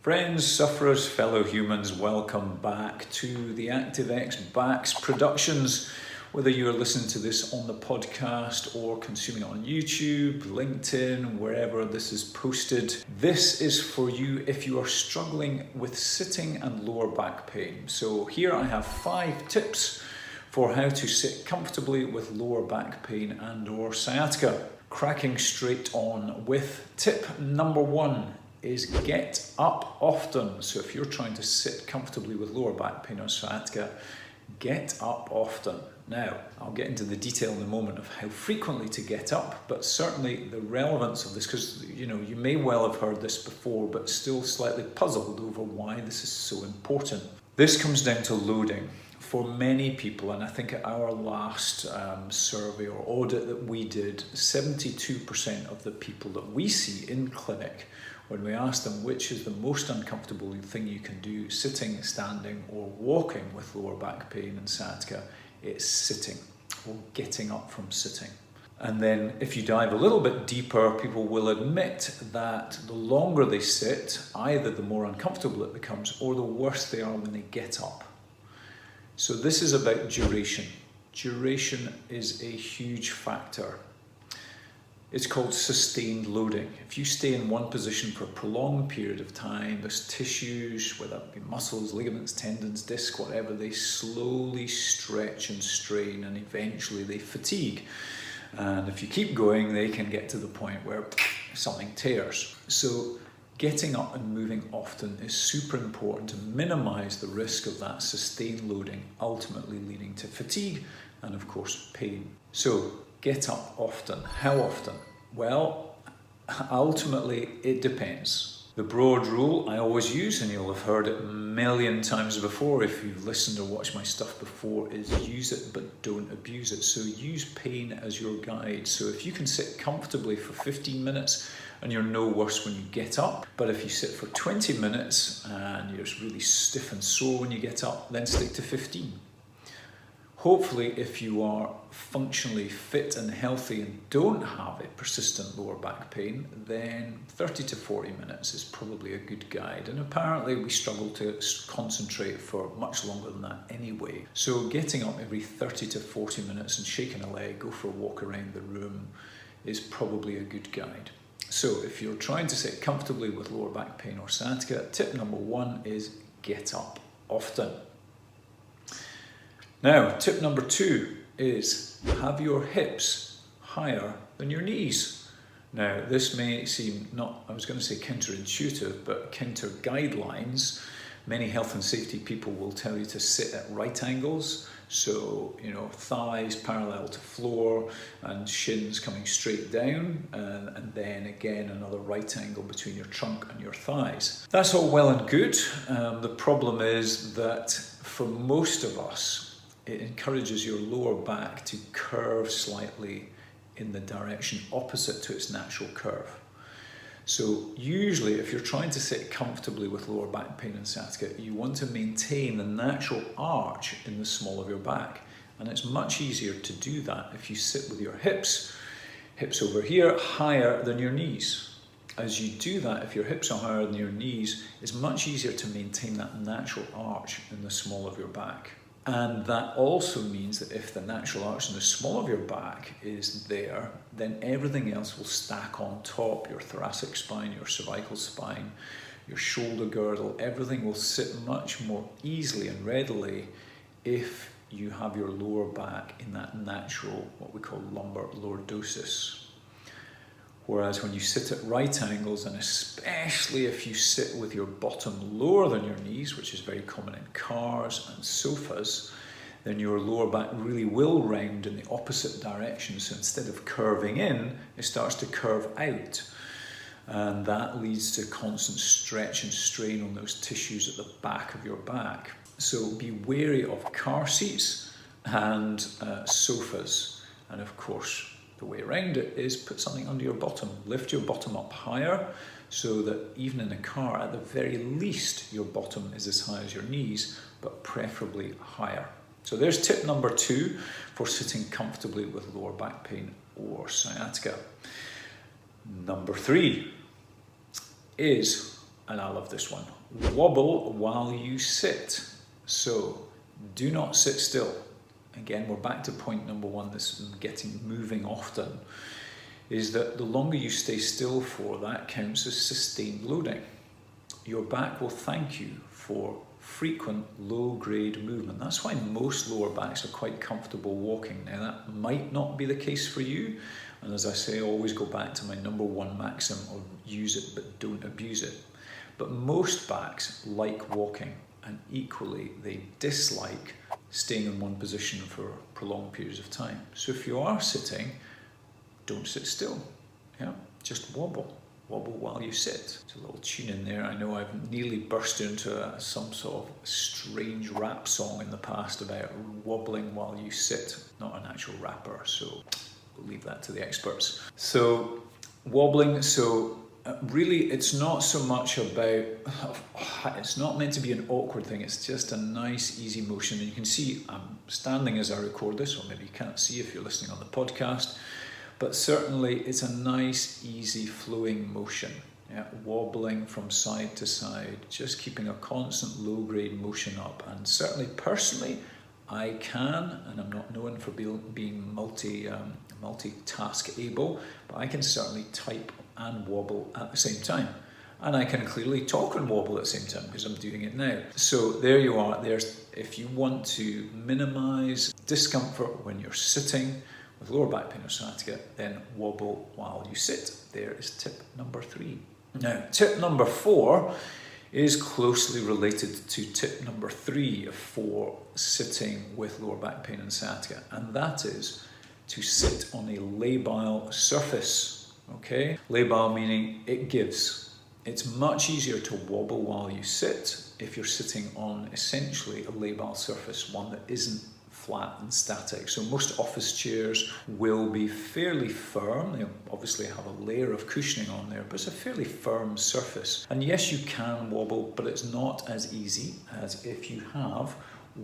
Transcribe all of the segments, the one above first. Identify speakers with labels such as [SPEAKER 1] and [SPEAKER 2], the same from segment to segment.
[SPEAKER 1] Friends, sufferers, fellow humans, welcome back to the ActiveX Backs Productions. Whether you're listening to this on the podcast or consuming it on YouTube, LinkedIn, wherever this is posted, this is for you if you are struggling with sitting and lower back pain. So here I have 5 tips for how to sit comfortably with lower back pain and or sciatica. Cracking straight on with tip number 1 is get up often. So if you're trying to sit comfortably with lower back pain or sciatica, get up often. Now, I'll get into the detail in a moment of how frequently to get up, but certainly the relevance of this, because you may well have heard this before, but still slightly puzzled over why this is so important. This comes down to loading. For many people, and I think at our last survey or audit that we did, 72% of the people that we see in clinic, when we ask them which is the most uncomfortable thing you can do, sitting, standing or walking with lower back pain and sciatica, it's sitting or getting up from sitting. And then if you dive a little bit deeper, people will admit that the longer they sit, either the more uncomfortable it becomes or the worse they are when they get up. So this is about duration. Duration is a huge factor. It's called sustained loading. If you stay in one position for a prolonged period of time, those tissues, whether it be muscles, ligaments, tendons, disc, whatever, they slowly stretch and strain and eventually they fatigue. And if you keep going, they can get to the point where something tears. So getting up and moving often is super important to minimize the risk of that sustained loading, ultimately leading to fatigue and of course pain. So get up often. How often? Well, ultimately it depends. The broad rule I always use, and you'll have heard it a million times before if you've listened or watched my stuff before, is use it but don't abuse it. So use pain as your guide. So if you can sit comfortably for 15 minutes and you're no worse when you get up, but if you sit for 20 minutes and you're really stiff and sore when you get up, then stick to 15. Hopefully, if you are functionally fit and healthy and don't have a persistent lower back pain, then 30 to 40 minutes is probably a good guide. And apparently we struggle to concentrate for much longer than that anyway. So getting up every 30 to 40 minutes and shaking a leg, go for a walk around the room is probably a good guide. So if you're trying to sit comfortably with lower back pain or sciatica, tip number 1 is get up often. Now, tip number 2 is have your hips higher than your knees. Now, this may seem not, I was going to say counterintuitive, but counter guidelines. Many health and safety people will tell you to sit at right angles. So, thighs parallel to floor and shins coming straight down. And then again, another right angle between your trunk and your thighs. That's all well and good. The problem is that for most of us, it encourages your lower back to curve slightly in the direction opposite to its natural curve. So usually if you're trying to sit comfortably with lower back pain and sciatica, you want to maintain the natural arch in the small of your back. And it's much easier to do that if you sit with your hips over here, higher than your knees. As you do that, if your hips are higher than your knees, it's much easier to maintain that natural arch in the small of your back. And that also means that if the natural arch in the small of your back is there, then everything else will stack on top. Your thoracic spine, your cervical spine, your shoulder girdle, everything will sit much more easily and readily if you have your lower back in that natural, what we call lumbar lordosis. Whereas when you sit at right angles, and especially if you sit with your bottom lower than your knees, which is very common in cars and sofas, then your lower back really will round in the opposite direction. So instead of curving in, it starts to curve out. And that leads to constant stretch and strain on those tissues at the back of your back. So be wary of car seats and sofas. And of course, the way around it is put something under your bottom. Lift your bottom up higher so that even in a car, at the very least, your bottom is as high as your knees, but preferably higher. So there's tip number 2 for sitting comfortably with lower back pain or sciatica. Number 3 is, and I love this one, Wobble while you sit. So do not sit still. Again, we're back to point number one, this moving often, is that the longer you stay still for, that counts as sustained loading. Your back will thank you for frequent low-grade movement. That's why most lower backs are quite comfortable walking. Now, that might not be the case for you. And as I say, I always go back to my number one maxim of use it but don't abuse it. But most backs like walking, and equally they dislike staying in one position for prolonged periods of time. So if you are sitting, don't sit still. Yeah, just wobble. Wobble while you sit. It's a little tune in there. I know I've nearly burst into some sort of strange rap song in the past about wobbling while you sit. Not an actual rapper, so we'll leave that to the experts. So wobbling, really it's not so much about, it's not meant to be an awkward thing, it's just a nice easy motion. And you can see I'm standing as I record this, or maybe you can't see if you're listening on the podcast. But certainly it's a nice, easy, flowing motion. Yeah, wobbling from side to side, just keeping a constant low-grade motion up. And certainly, personally, I can, and I'm not known for being multitask able, but I can certainly type and wobble at the same time. And I can clearly talk and wobble at the same time because I'm doing it now. So there you are. If you want to minimize discomfort when you're sitting, with lower back pain or sciatica, then wobble while you sit. There is tip number 3. Now, tip number 4 is closely related to tip number 3 for sitting with lower back pain and sciatica, and that is to sit on a labile surface. Okay? Labile meaning it gives. It's much easier to wobble while you sit if you're sitting on essentially a labile surface, one that isn't flat and static. So most office chairs will be fairly firm. They obviously have a layer of cushioning on there, but it's a fairly firm surface. And yes, you can wobble, but it's not as easy as if you have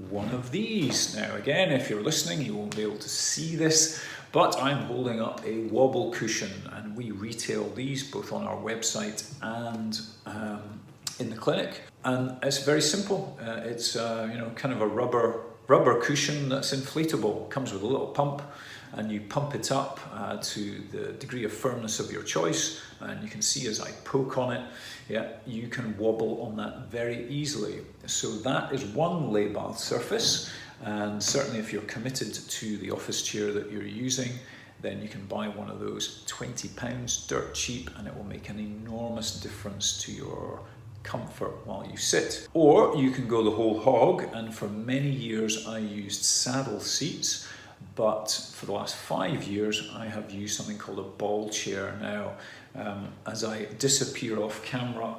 [SPEAKER 1] one of these. Now again, if you're listening, you won't be able to see this, but I'm holding up a Wobble Cushion, and we retail these both on our website and in the clinic. And it's very simple. It's kind of a rubber cushion that's inflatable. It comes with a little pump, and you pump it up to the degree of firmness of your choice, and you can see as I poke on it, yeah, you can wobble on that very easily. So that is one labile surface, and certainly if you're committed to the office chair that you're using, then you can buy one of those, £20, dirt cheap, and it will make an enormous difference to your comfort while you sit. Or you can go the whole hog, and for many years I used saddle seats, but for the last 5 years I have used something called a ball chair. Now, as I disappear off camera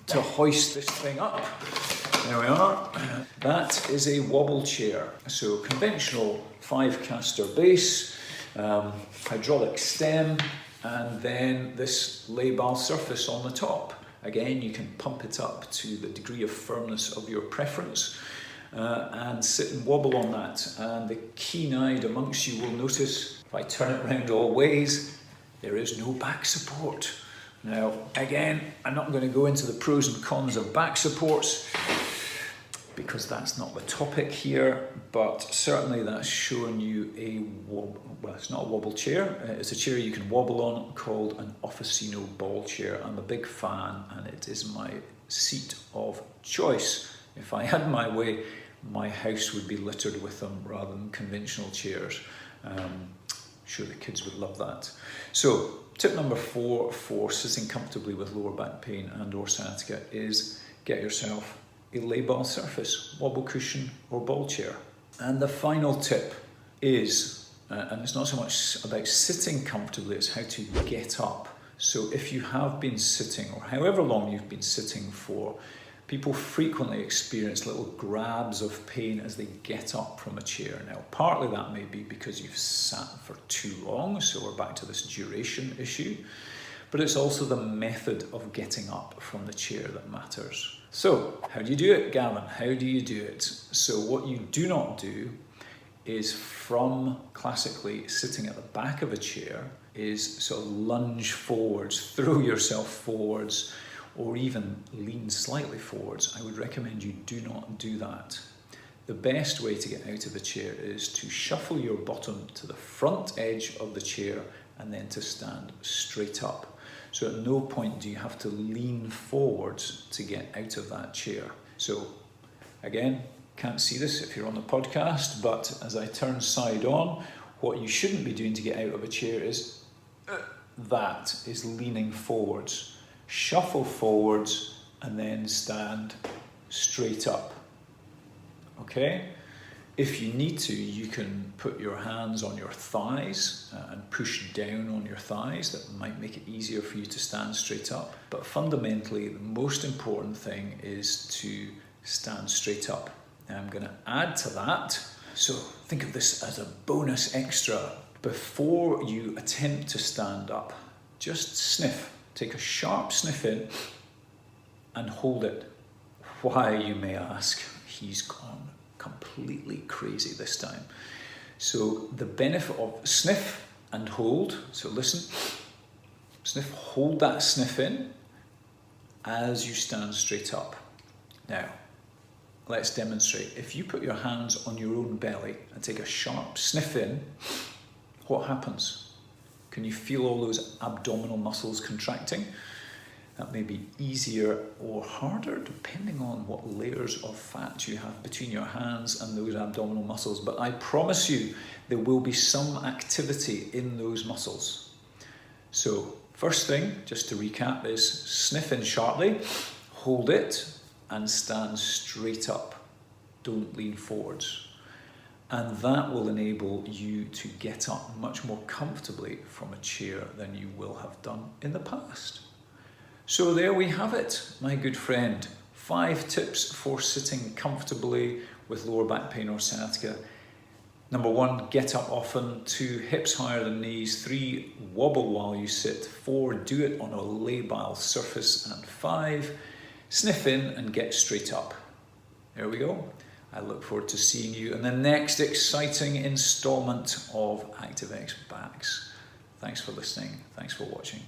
[SPEAKER 1] to hoist this thing up, there we are. That is a wobble chair. So conventional 5-caster base, hydraulic stem, and then this labile surface on the top. Again, you can pump it up to the degree of firmness of your preference and sit and wobble on that. And the keen-eyed amongst you will notice, if I turn it around all ways, there is no back support. Now, again, I'm not going to go into the pros and cons of back supports because that's not the topic here, but certainly that's showing you it's not a wobble chair, it's a chair you can wobble on called an Officino ball chair. I'm a big fan, and it is my seat of choice. If I had my way, my house would be littered with them rather than conventional chairs. I'm sure the kids would love that. So tip number 4 for sitting comfortably with lower back pain and or sciatica is get yourself a labile surface, wobble cushion or ball chair. And the final tip is, and it's not so much about sitting comfortably, it's how to get up. So if you have been sitting, or however long you've been sitting for, people frequently experience little grabs of pain as they get up from a chair. Now, partly that may be because you've sat for too long, so we're back to this duration issue, but it's also the method of getting up from the chair that matters. So, how do you do it, Gavin? How do you do it? So what you do not do is, from classically sitting at the back of a chair, is sort of lunge forwards, throw yourself forwards. or even lean slightly forwards, I would recommend you do not do that. The best way to get out of the chair is to shuffle your bottom to the front edge of the chair and then to stand straight up. So at no point do you have to lean forwards to get out of that chair. So again, can't see this if you're on the podcast, but as I turn side on, what you shouldn't be doing to get out of a chair is leaning forwards. Shuffle forwards and then stand straight up. Okay? If you need to, you can put your hands on your thighs and push down on your thighs. That might make it easier for you to stand straight up. But fundamentally, the most important thing is to stand straight up. Now I'm going to add to that. So think of this as a bonus extra. Before you attempt to stand up, just sniff. Take a sharp sniff in and hold it. Why, you may ask? He's gone completely crazy this time. So the benefit of sniff and hold, so listen, sniff, hold that sniff in as you stand straight up. Now, let's demonstrate. If you put your hands on your own belly and take a sharp sniff in, what happens? Can you feel all those abdominal muscles contracting? That may be easier or harder depending on what layers of fat you have between your hands and those abdominal muscles. But I promise you, there will be some activity in those muscles. So first thing, just to recap, is sniff in sharply, hold it, and stand straight up. Don't lean forwards. And that will enable you to get up much more comfortably from a chair than you will have done in the past. So there we have it, my good friend. 5 tips for sitting comfortably with lower back pain or sciatica. Number 1, get up often. 2, hips higher than knees. 3, wobble while you sit. 4, do it on a labile surface. And 5, sniff in and get straight up. There we go. I look forward to seeing you in the next exciting installment of ActiveX Backs. Thanks for listening. Thanks for watching.